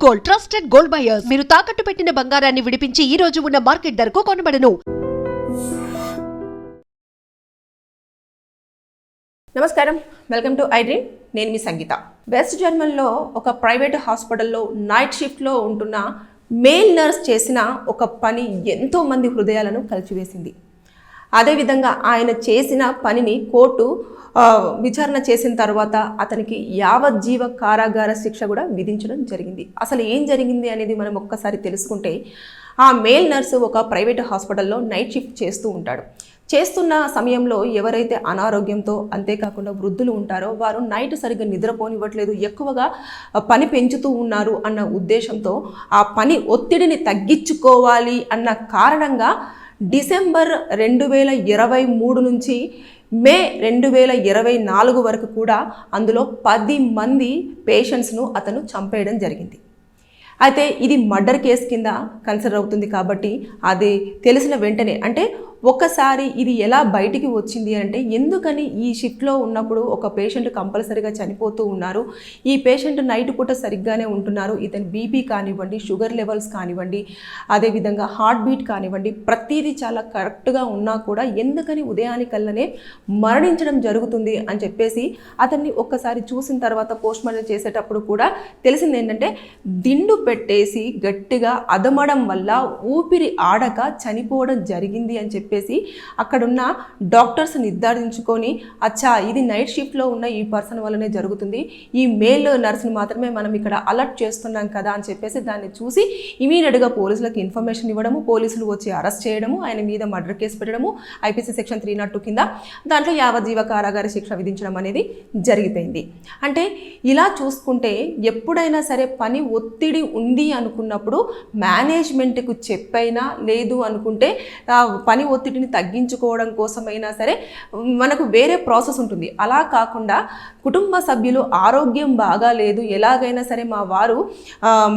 Gold, trusted gold buyers. మీరు తాకట్టు పెట్టిన బంగారాన్ని విడిపించి ఈ రోజు ఉన్న మార్కెట్ ధరకు కొనబడను. నమస్కారం, వెల్కమ్ టు ఐ డ్రీమ్. నేను మీ సంగీత. వెస్ట్ జర్మన్లో ఒక ప్రైవేట్ హాస్పిటల్లో నైట్ షిఫ్ట్లో ఉంటున్న మేల్ నర్స్ చేసిన ఒక పని ఎంతో మంది హృదయాలను కలిచివేసింది. అదేవిధంగా ఆయన చేసిన పనిని కోర్టు విచారణ చేసిన తర్వాత అతనికి యావజ్జీవ కారాగార శిక్ష కూడా విధించడం జరిగింది. అసలు ఏం జరిగింది అనేది మనం ఒక్కసారి తెలుసుకుంటే, ఆ మేల్ నర్సు ఒక ప్రైవేట్ హాస్పిటల్లో నైట్ షిఫ్ట్ చేస్తూ ఉంటాడు. చేస్తున్న సమయంలో ఎవరైతే అనారోగ్యంతో, అంతేకాకుండా వృద్ధులు ఉంటారో వారు నైట్ సరిగ్గా నిద్రపోనివ్వట్లేదు, ఎక్కువగా పని పెంచుతూ ఉన్నారు అన్న ఉద్దేశంతో ఆ పని ఒత్తిడిని తగ్గించుకోవాలి అన్న కారణంగా డిసెంబర్ 2023 నుంచి మే 2024 వరకు కూడా అందులో 10 మంది పేషెంట్స్ను అతను చంపేయడం జరిగింది. అయితే ఇది మర్డర్ కేసు కింద కన్సిడర్ అవుతుంది. కాబట్టి అది తెలిసిన వెంటనే, అంటే ఒక్కసారి ఇది ఎలా బయటికి వచ్చింది అంటే, ఎందుకని ఈ షిఫ్ట్లో ఉన్నప్పుడు ఒక పేషెంట్ కంపల్సరీగా చనిపోతూ ఉన్నారు, ఈ పేషెంట్ నైట్ పూట సరిగ్గానే ఉంటున్నారు, ఇతని బీపీ కానివ్వండి, షుగర్ లెవెల్స్ కానివ్వండి, అదేవిధంగా హార్ట్ బీట్ కానివ్వండి, ప్రతిదీ చాలా కరెక్ట్గా ఉన్నా కూడా ఎందుకని ఉదయానికల్లనే మరణించడం జరుగుతుంది అని చెప్పేసి అతన్ని ఒక్కసారి చూసిన తర్వాత పోస్ట్ మార్టం చేసేటప్పుడు కూడా తెలిసింది ఏంటంటే, దిండు పెట్టేసి గట్టిగా అదమడం వల్ల ఊపిరి ఆడక చనిపోవడం జరిగింది అని చెప్పేసి అక్కడున్న డాక్టర్స్ నిర్ధారించుకొని, అచ్చా ఇది నైట్ షిఫ్ట్లో ఉన్న ఈ పర్సన్ వల్లనే జరుగుతుంది, ఈ మేల్ నర్స్ని మాత్రమే మనం ఇక్కడ అలర్ట్ చేస్తున్నాం కదా అని చెప్పేసి దాన్ని చూసి ఇమీడియట్గా పోలీసులకు ఇన్ఫర్మేషన్ ఇవ్వడము, పోలీసులు వచ్చి అరెస్ట్ చేయడము, ఆయన మీద మర్డర్ కేసు పెట్టడము, ఐపీసీ సెక్షన్ 302 కింద దాంట్లో యావజ్జీవ కారాగార శిక్ష విధించడం అనేది జరిగిపోయింది. అంటే ఇలా చూసుకుంటే ఎప్పుడైనా సరే పని ఒత్తిడి ఉంది అనుకున్నప్పుడు మేనేజ్మెంట్కు చెప్పైనా, లేదు అనుకుంటే పని ఒత్తిడిని తగ్గించుకోవడం కోసమైనా సరే మనకు వేరే ప్రాసెస్ ఉంటుంది. అలా కాకుండా కుటుంబ సభ్యులు ఆరోగ్యం బాగా లేదు, ఎలాగైనా సరే మా వారు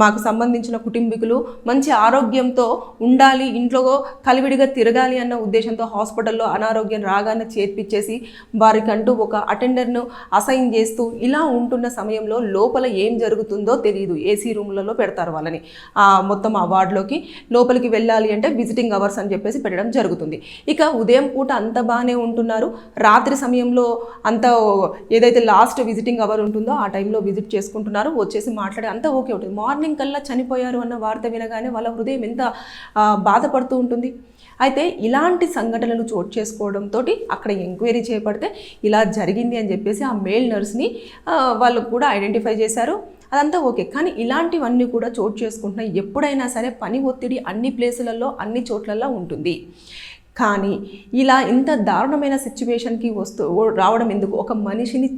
మాకు సంబంధించిన కుటుంబీకులు మంచి ఆరోగ్యంతో ఉండాలి, ఇంట్లో కలివిడిగా తిరగాలి అన్న ఉద్దేశంతో హాస్పిటల్లో అనారోగ్యం రాగానే చేర్పించేసి వారికంటూ ఒక అటెండర్ను అసైన్ చేస్తూ ఇలా ఉంటున్న సమయంలో లోపల ఏం జరుగుతుందో తెలియదు. ఏసీ రూమ్లలో పెడతారు వాళ్ళని, మొత్తం ఆ వార్డులోకి లోపలికి వెళ్ళాలి అంటే విజిటింగ్ అవర్స్ అని చెప్పేసి పెట్టడం జరుగుతుంది. ఇక ఉదయం పూట అంత బాగానే ఉంటున్నారు, రాత్రి సమయంలో అంత ఏదైతే లాస్ట్ విజిటింగ్ అవర్ ఉంటుందో ఆ టైంలో విజిట్ చేసుకుంటున్నారు, వచ్చేసి మాట్లాడి అంతా ఓకే ఉంటుంది. మార్నింగ్ కల్లా చనిపోయారు అన్న వార్త వినగానే వాళ్ళ హృదయం ఎంత బాధపడుతూ ఉంటుంది. అయితే ఇలాంటి సంఘటనలు చోటు చేసుకోవడంతో అక్కడ ఎంక్వైరీ చేపడితే ఇలా జరిగింది అని చెప్పేసి ఆ మేల్ నర్స్ని వాళ్ళు కూడా ఐడెంటిఫై చేశారు. అదంతా ఓకే, కానీ ఇలాంటివన్నీ కూడా చోటు చేసుకుంటున్నాయి. ఎప్పుడైనా సరే పని ఒత్తిడి అన్ని ప్లేసులలో అన్ని చోట్లలో ఉంటుంది. కానీ ఇలా ఇంత దారుణమైన సిచ్యువేషన్కి రావడం ఎందుకు? ఒక మనిషిని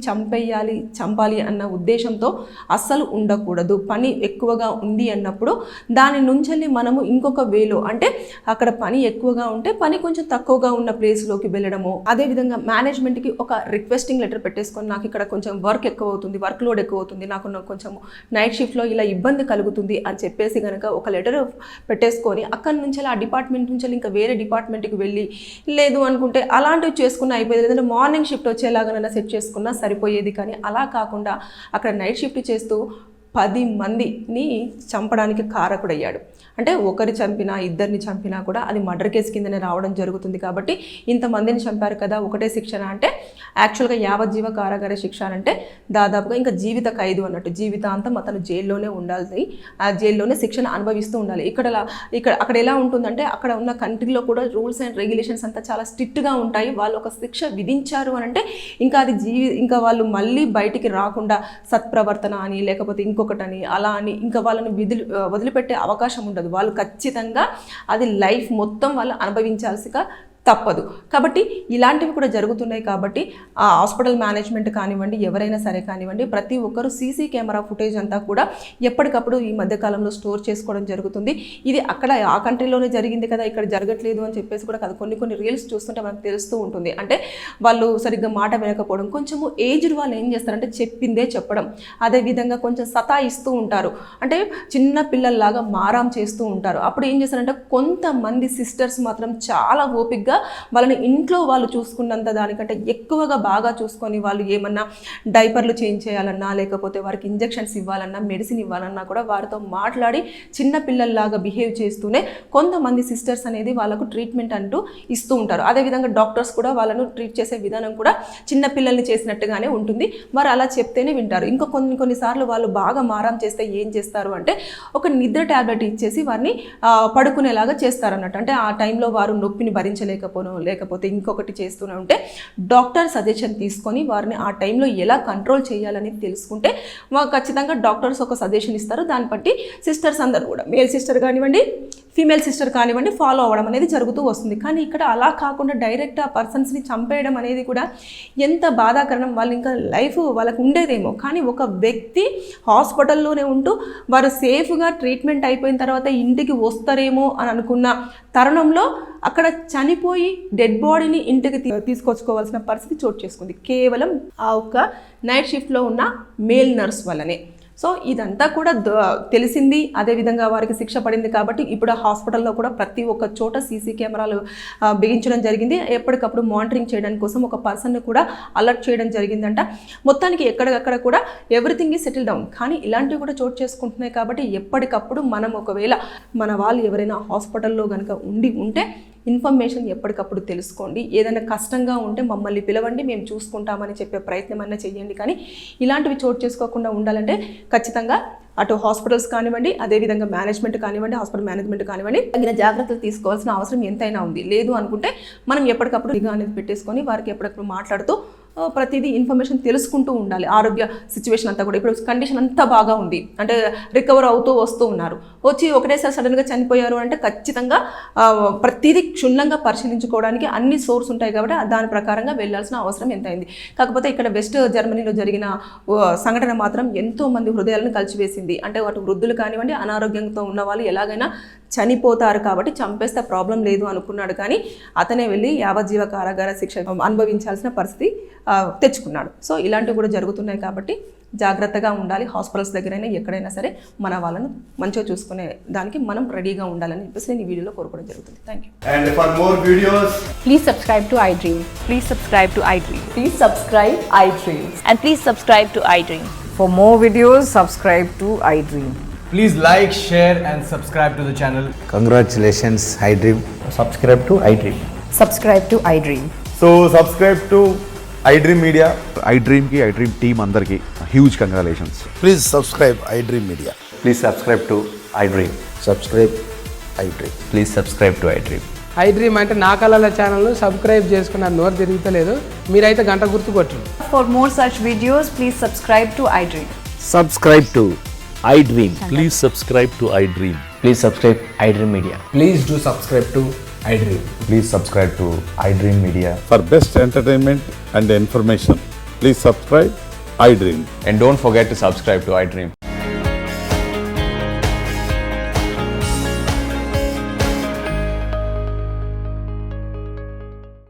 చంపాలి అన్న ఉద్దేశంతో అస్సలు ఉండకూడదు. పని ఎక్కువగా ఉంది అన్నప్పుడు దాని నుంచి మనము ఇంకొక వేలో, అంటే అక్కడ పని ఎక్కువగా ఉంటే పని కొంచెం తక్కువగా ఉన్న ప్లేస్లోకి వెళ్ళడము, అదేవిధంగా మేనేజ్మెంట్కి ఒక రిక్వెస్టింగ్ లెటర్ పెట్టేసుకొని, నాకు ఇక్కడ కొంచెం వర్క్ ఎక్కువ అవుతుంది, వర్క్ లోడ్ ఎక్కువ అవుతుంది, నాకు కొంచెం నైట్ షిఫ్ట్లో ఇలా ఇబ్బంది కలుగుతుంది అని చెప్పేసి కనుక ఒక లెటర్ పెట్టేసుకొని అక్కడి నుంచి ఆ డిపార్ట్మెంట్ నుంచి ఇంకా వేరే డిపార్ట్మెంట్కి వెళ్ళి, లేదు అనుకుంటే అలాంటివి చేసుకున్నా అయిపోయేది, లేదంటే మార్నింగ్ షిఫ్ట్ వచ్చేలాగానైనా సెట్ చేసుకున్నా సరిపోయేది. కానీ అలా కాకుండా అక్కడ నైట్ షిఫ్ట్ చేస్తూ 10 మందిని చంపడానికి కారకుడయ్యాడు. అంటే ఒకరి చంపినా, ఇద్దరిని చంపినా కూడా అది మర్డర్ కేసు కిందనే రావడం జరుగుతుంది. కాబట్టి ఇంతమందిని చంపారు కదా, ఒకటే శిక్షణ అంటే యాక్చువల్గా యావజ్జీవ కారాగార శిక్ష అంటే దాదాపుగా ఇంకా జీవిత ఖైదు అన్నట్టు, జీవితాంతం అతను జైల్లోనే ఉండాలి, ఆ జైల్లోనే శిక్షణ అనుభవిస్తూ ఉండాలి. అక్కడ ఎలా ఉంటుందంటే, అక్కడ ఉన్న కంట్రీలో కూడా రూల్స్ అండ్ రెగ్యులేషన్స్ అంతా చాలా స్ట్రిక్ట్గా ఉంటాయి. వాళ్ళు ఒక శిక్ష విధించారు అని అంటే ఇంకా అది ఇంకా వాళ్ళు మళ్ళీ బయటికి రాకుండా సత్ప్రవర్తన అని, లేకపోతే ఇంకొకటని అలా అని ఇంకా వాళ్ళని వదిలిపెట్టే అవకాశం ఉండదు. వాళ్ళు ఖచ్చితంగా అది లైఫ్ మొత్తం వాళ్ళు అనుభవించాల్సిగా తప్పదు. కాబట్టి ఇలాంటివి కూడా జరుగుతున్నాయి. కాబట్టి ఆ హాస్పిటల్ మేనేజ్మెంట్ కానివ్వండి, ఎవరైనా సరే కానివ్వండి, ప్రతి ఒక్కరు సీసీ కెమెరా ఫుటేజ్ అంతా కూడా ఎప్పటికప్పుడు ఈ మధ్యకాలంలో స్టోర్ చేసుకోవడం జరుగుతుంది. ఇది అక్కడ ఆ కంట్రీలోనే జరిగింది కదా, ఇక్కడ జరగట్లేదు అని చెప్పేసి కూడా కదా, కొన్ని రీల్స్ చూస్తుంటే మనకు తెలుస్తూ ఉంటుంది. అంటే వాళ్ళు సరిగ్గా మాట వినకపోవడం, కొంచెము ఏజ్డ్ వాళ్ళు ఏం చేస్తారంటే చెప్పిందే చెప్పడం, అదేవిధంగా కొంచెం సతాయిస్తూ ఉంటారు, అంటే చిన్న పిల్లల్లాగా మారాం చేస్తూ ఉంటారు. అప్పుడు ఏం చేస్తారంటే కొంతమంది సిస్టర్స్ మాత్రం చాలా ఓపికగా బేసిక్గా వాళ్ళని ఇంట్లో వాళ్ళు చూసుకున్నంత దానికంటే ఎక్కువగా బాగా చూసుకొని వాళ్ళు ఏమన్నా డైపర్లు చేంజ్ చేయాలన్నా లేకపోతే వారికి ఇంజెక్షన్స్ ఇవ్వాలన్నా మెడిసిన్ ఇవ్వాలన్నా కూడా వారితో మాట్లాడి చిన్న పిల్లల్లాగా బిహేవ్ చేస్తూనే కొంతమంది సిస్టర్స్ అనేది వాళ్ళకు ట్రీట్మెంట్ అంటూ ఇస్తూ ఉంటారు. అదేవిధంగా డాక్టర్స్ కూడా వాళ్ళను ట్రీట్ చేసే విధానం కూడా చిన్న పిల్లల్ని చేసినట్టుగానే ఉంటుంది. వారు అలా చెప్తేనే వింటారు. ఇంకా కొన్నిసార్లు వాళ్ళు బాగా మారం చేస్తే ఏం చేస్తారు అంటే ఒక నిద్ర ట్యాబ్లెట్ ఇచ్చేసి వారిని పడుకునేలాగా చేస్తారన్నట్టు. అంటే ఆ టైంలో వారు నొప్పిని భరించలేకపోను లేకపోతే ఇంకొకటి చేస్తూనే ఉంటే డాక్టర్ సజెషన్ తీసుకొని వారిని ఆ టైంలో ఎలా కంట్రోల్ చేయాలని తెలుసుకుంటే ఖచ్చితంగా డాక్టర్స్ ఒక సజెషన్ ఇస్తారు. దాన్ని బట్టి సిస్టర్స్ అందరూ కూడా మేల్ సిస్టర్ కానివ్వండి ఫీమేల్ సిస్టర్ కానివ్వండి ఫాలో అవ్వడం అనేది జరుగుతూ వస్తుంది. కానీ ఇక్కడ అలా కాకుండా డైరెక్ట్ ఆ పర్సన్స్ని చంపేయడం అనేది కూడా ఎంత బాధాకరణం. వాళ్ళు ఇంకా లైఫ్ వాళ్ళకు ఉండేదేమో, కానీ ఒక వ్యక్తి హాస్పిటల్లోనే ఉంటూ వారు సేఫ్గా ట్రీట్మెంట్ అయిపోయిన తర్వాత ఇంటికి వస్తారేమో అని అనుకున్న తరుణంలో అక్కడ చనిపోయి డెడ్ బాడీని ఇంటికి తీసుకొచ్చుకోవాల్సిన పరిస్థితి చోటు చేసుకుంది కేవలం ఆ ఒక్క నైట్ షిఫ్ట్లో ఉన్న మేల్ నర్స్ వల్లనే. సో ఇదంతా కూడా తెలిసింది, అదేవిధంగా వారికి శిక్ష పడింది. కాబట్టి ఇప్పుడు ఆ హాస్పిటల్లో కూడా ప్రతి ఒక్క చోట సీసీ కెమెరాలు బిగించడం జరిగింది. ఎప్పటికప్పుడు మానిటరింగ్ చేయడానికి కోసం ఒక పర్సన్ని కూడా అలర్ట్ చేయడం జరిగిందంట. మొత్తానికి ఎక్కడికక్కడ కూడా ఎవ్రీథింగ్ ఈజ్ సెటిల్ డౌన్. కానీ ఇలాంటివి కూడా చోటు చేసుకుంటున్నాయి కాబట్టి ఎప్పటికప్పుడు మనం ఒకవేళ మన వాళ్ళు ఎవరైనా హాస్పిటల్లో కనుక ఉంటే ఇన్ఫర్మేషన్ ఎప్పటికప్పుడు తెలుసుకోండి. ఏదైనా కష్టంగా ఉంటే మమ్మల్ని పిలవండి, మేము చూసుకుంటామని చెప్పే ప్రయత్నం అన్నా చేయండి. కానీ ఇలాంటివి చోటు చేసుకోకుండా ఉండాలంటే ఖచ్చితంగా అటు హాస్పిటల్స్ కానివ్వండి, అదేవిధంగా మేనేజ్మెంట్ కానివ్వండి, హాస్పిటల్ మేనేజ్మెంట్ కానివ్వండి, తగిన జాగ్రత్తలు తీసుకోవాల్సిన అవసరం ఎంతైనా ఉంది. లేదు అనుకుంటే మనం ఎప్పటికప్పుడు నిఘా అనేది పెట్టేసుకొని వారికి ఎప్పటికప్పుడు మాట్లాడుతూ ప్రతిదీ ఇన్ఫర్మేషన్ తెలుసుకుంటూ ఉండాలి. ఆరోగ్య సిచ్యువేషన్ అంతా కూడా ఇప్పుడు కండిషన్ అంతా బాగా ఉంది అంటే రికవర్ అవుతూ వస్తూ ఉన్నారు, వచ్చి ఒకటేసారి సడన్గా చనిపోయారు అంటే ఖచ్చితంగా ప్రతిదీ క్షుణ్ణంగా పరిశీలించుకోవడానికి అన్ని సోర్స్ ఉంటాయి కాబట్టి దాని ప్రకారంగా వెళ్ళాల్సిన అవసరం ఎంతైంది. కాకపోతే ఇక్కడ వెస్ట్ జర్మనీలో జరిగిన సంఘటన మాత్రం ఎంతో మంది హృదయాలను కలిచివేసింది. అంటే అటు వృద్ధులు కానివ్వండి, అనారోగ్యంతో ఉన్న వాళ్ళు ఎలాగైనా చనిపోతారు కాబట్టి చంపేస్తే ప్రాబ్లం లేదు అనుకున్నాడు. కానీ అతనే వెళ్ళి యావజ్జీవ కారాగార శిక్ష అనుభవించాల్సిన పరిస్థితి తెచ్చుకున్నాడు. సో ఇలాంటివి కూడా జరుగుతున్నాయి కాబట్టి జాగ్రత్తగా ఉండాలి. హాస్పిటల్స్ దగ్గరైనా ఎక్కడైనా సరే మన వాళ్ళను మంచిగా చూసుకునే దానికి మనం రెడీగా ఉండాలని చెప్పేసి నేను ఈ వీడియోలో కోరుకోవడం జరుగుతుంది. Thank you. And for more videos, Please subscribe to iDream. Please subscribe to iDream. Please subscribe iDream. And please subscribe to iDream. For more videos, subscribe to iDream. please like, share and subscribe to the channel. Congratulations, iDream. Subscribe to iDream. Subscribe to iDream. So subscribe to iDream Media. iDream की iDream team अंदर की huge congratulations. Please subscribe iDream Media. Please subscribe to iDream. Subscribe iDream. Please subscribe to iDream. iDream అంటే నా కళల channel subscribe చేసుకున్న నోరు తిరుగుతలేదు, మీరైతే గంట గుర్తు కొట్టండి. For more such videos, please subscribe to iDream. Subscribe to iDream. Please subscribe to iDream. Please subscribe iDream Media. Please do subscribe to iDream. Please subscribe to iDream Media. For best entertainment and information, please subscribe iDream. And don't forget to subscribe to iDream.